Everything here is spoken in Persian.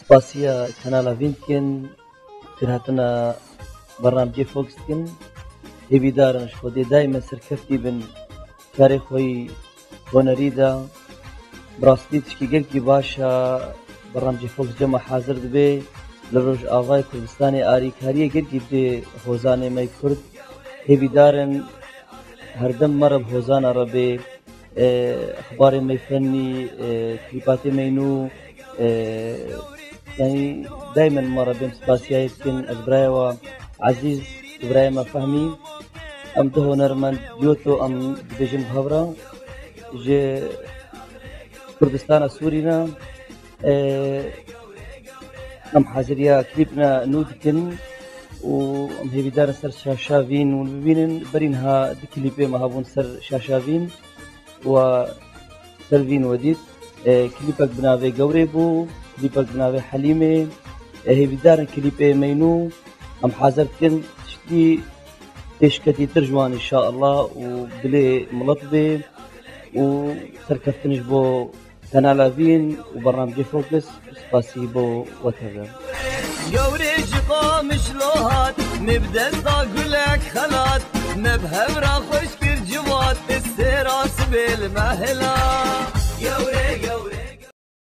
سپاسیە کەناڵاڤینکن کرهاتنە بەرنامجێ فۆکسکن هێویدارنش خۆدێ دایمە سەرکەفتی بن کارێ خۆی هۆنەریدا بڕاستی تشکی گەلکی باشە بەرنامجێ فۆکس جەمە حازر دەبێ لە ڕۆژ ئاڤای کوردستانی ئاریکاریە گەلکی بدێ هۆزانێ مەی کورد هێویدارن هەردەم مەرە هۆزانە ڕەبێ ئەخبارێ مەی فەنی کلیپاتێ مەینوو يعني دائما مرة بين سباسيا يمكن أجبرايا عزيز إبراهيم ما فهمي أم ده نرمان ديوتو أم بيجن بهورا جي كردستان سورينا أم حاضريا كليبنا نودكن وأم هي بدار سر شاشافين ونبينن برينها دكليبي ما هبون سر شاشافين وسرفين وديت كليبك بنافي قوريبو كليبك بنافي حليمة هي بدار كليبي مينو أم حاضرتن تشتي تشكتي ترجمان إن شاء الله وبلي ملطبي وسركفتنش بو كنالاڤین وبرنامج فوكس سباسي بو وتر جوريج قامش لوهات نبدا قولك خلات نبهورا خوش كر جوات السراس بالمهلا جوري